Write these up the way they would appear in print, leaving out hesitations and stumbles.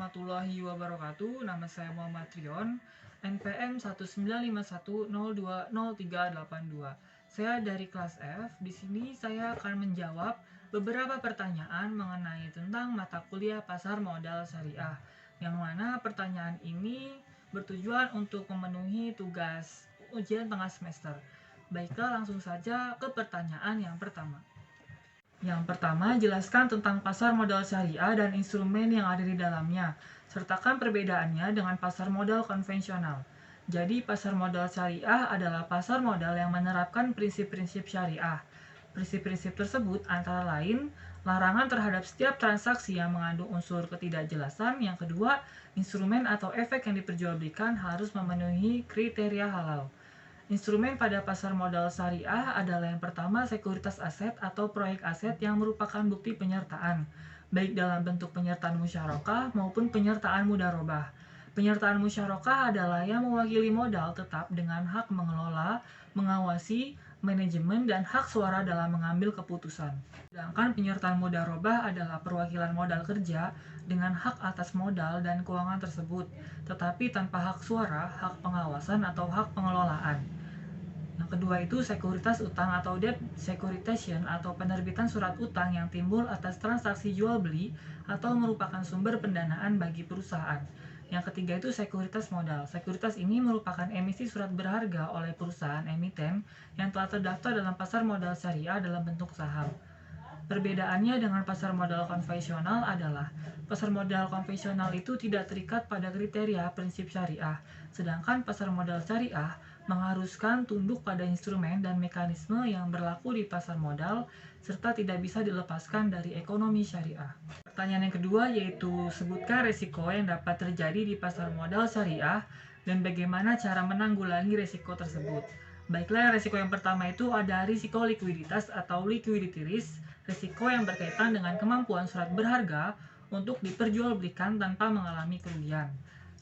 warahmatullahi wabarakatuh. Nama saya Muhammad Trion, NPM 19510203082. Saya dari kelas F. Di sini saya akan menjawab beberapa pertanyaan mengenai tentang mata kuliah pasar modal syariah. Yang mana pertanyaan ini bertujuan untuk memenuhi tugas ujian tengah semester. Baiklah, langsung saja ke pertanyaan yang pertama. Yang pertama, jelaskan tentang pasar modal syariah dan instrumen yang ada di dalamnya. Sertakan perbedaannya dengan pasar modal konvensional. Jadi, pasar modal syariah adalah pasar modal yang menerapkan prinsip-prinsip syariah. Prinsip-prinsip tersebut antara lain, larangan terhadap setiap transaksi yang mengandung unsur ketidakjelasan. Yang kedua, instrumen atau efek yang diperjualbelikan harus memenuhi kriteria halal. Instrumen pada pasar modal syariah adalah yang pertama sekuritas aset atau proyek aset yang merupakan bukti penyertaan, baik dalam bentuk penyertaan musyarakah maupun penyertaan mudharabah. Penyertaan musyarakah adalah yang mewakili modal tetap dengan hak mengelola, mengawasi, manajemen, dan hak suara dalam mengambil keputusan. Sedangkan penyertaan mudharabah adalah perwakilan modal kerja dengan hak atas modal dan keuangan tersebut, tetapi tanpa hak suara, hak pengawasan, atau hak pengelolaan. Yang kedua itu sekuritas utang atau debt securitization atau penerbitan surat utang yang timbul atas transaksi jual beli atau merupakan sumber pendanaan bagi perusahaan. Yang ketiga itu sekuritas modal. Sekuritas ini merupakan emisi surat berharga oleh perusahaan emiten yang telah terdaftar dalam pasar modal syariah dalam bentuk saham. Perbedaannya dengan pasar modal konvensional adalah pasar modal konvensional itu tidak terikat pada kriteria prinsip syariah, sedangkan pasar modal syariah mengharuskan tunduk pada instrumen dan mekanisme yang berlaku di pasar modal serta tidak bisa dilepaskan dari ekonomi syariah. Pertanyaan yang kedua yaitu sebutkan risiko yang dapat terjadi di pasar modal syariah dan bagaimana cara menanggulangi risiko tersebut. Baiklah, risiko yang pertama itu ada risiko likuiditas atau liquidity risk, risiko yang berkaitan dengan kemampuan surat berharga untuk diperjualbelikan tanpa mengalami kerugian.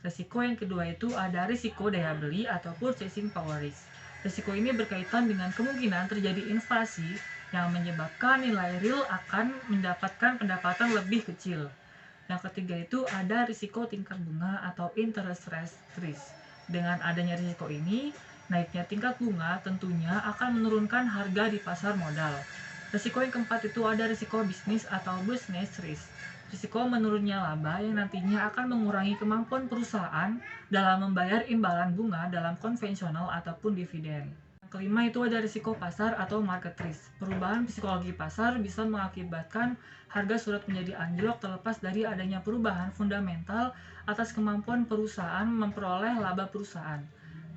Risiko yang kedua itu ada risiko daya beli atau purchasing power risk. Risiko ini berkaitan dengan kemungkinan terjadi inflasi yang menyebabkan nilai real akan mendapatkan pendapatan lebih kecil. Yang ketiga itu ada risiko tingkat bunga atau interest rate risk. Dengan adanya risiko ini, naiknya tingkat bunga tentunya akan menurunkan harga di pasar modal. Risiko yang keempat itu ada risiko bisnis atau business risk. Risiko menurunnya laba yang nantinya akan mengurangi kemampuan perusahaan dalam membayar imbalan bunga dalam konvensional ataupun dividen. Yang kelima itu ada risiko pasar atau market risk. Perubahan psikologi pasar bisa mengakibatkan harga surat menjadi anjlok terlepas dari adanya perubahan fundamental atas kemampuan perusahaan memperoleh laba perusahaan.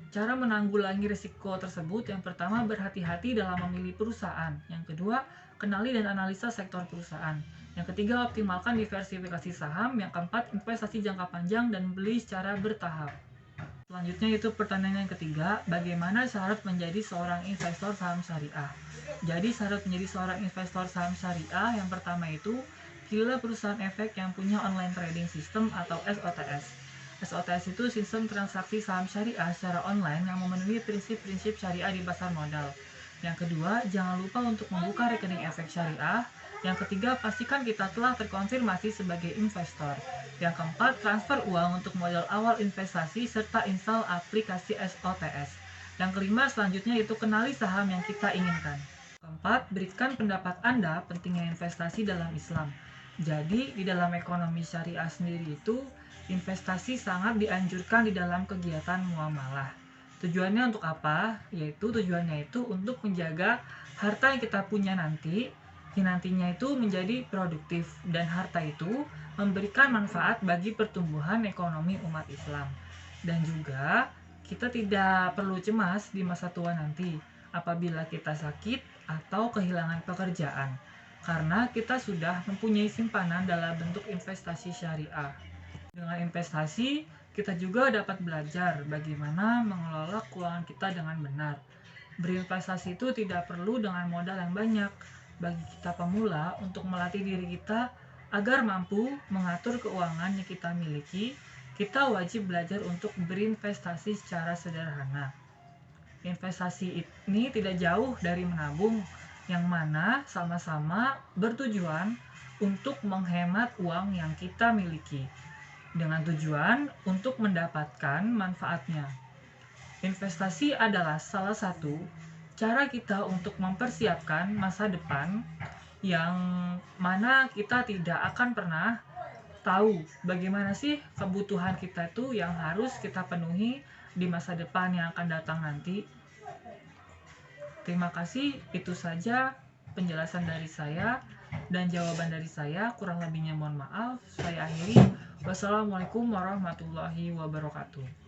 Cara menanggulangi risiko tersebut, yang pertama berhati-hati dalam memilih perusahaan. Yang kedua, kenali dan analisa sektor perusahaan. Yang ketiga, optimalkan diversifikasi saham. Yang keempat, investasi jangka panjang dan beli secara bertahap. Selanjutnya itu pertanyaan yang ketiga, bagaimana syarat menjadi seorang investor saham syariah? Jadi syarat menjadi seorang investor saham syariah yang pertama itu, pilihlah perusahaan efek yang punya online trading system atau SOTS. SOTS itu sistem transaksi saham syariah secara online yang memenuhi prinsip-prinsip syariah di pasar modal. Yang kedua, jangan lupa untuk membuka rekening efek syariah. Yang ketiga, pastikan kita telah terkonfirmasi sebagai investor. Yang keempat, transfer uang untuk modal awal investasi serta install aplikasi SOTS. Yang kelima, selanjutnya itu kenali saham yang kita inginkan. Keempat, berikan pendapat Anda pentingnya investasi dalam Islam. Jadi, di dalam ekonomi syariah sendiri itu, investasi sangat dianjurkan di dalam kegiatan muamalah. Tujuannya untuk apa? Yaitu tujuannya itu untuk menjaga harta yang kita punya nanti, yang nantinya itu menjadi produktif, dan harta itu memberikan manfaat bagi pertumbuhan ekonomi umat Islam. Dan juga kita tidak perlu cemas di masa tua nanti apabila kita sakit atau kehilangan pekerjaan, karena kita sudah mempunyai simpanan dalam bentuk investasi syariah. Dengan investasi, kita juga dapat belajar bagaimana mengelola keuangan kita dengan benar. Berinvestasi itu tidak perlu dengan modal yang banyak. Bagi kita pemula, untuk melatih diri kita agar mampu mengatur keuangan yang kita miliki, kita wajib belajar untuk berinvestasi secara sederhana. Investasi ini tidak jauh dari menabung, yang mana sama-sama bertujuan untuk menghemat uang yang kita miliki. dengan tujuan untuk mendapatkan manfaatnya. Investasi adalah salah satu cara kita untuk mempersiapkan masa depan yang mana kita tidak akan pernah tahu bagaimana sih kebutuhan kita itu yang harus kita penuhi di masa depan yang akan datang nanti. Terima kasih, itu saja penjelasan dari saya dan jawaban dari saya. Kurang lebihnya mohon maaf. Saya akhiri. Wassalamualaikum warahmatullahi wabarakatuh.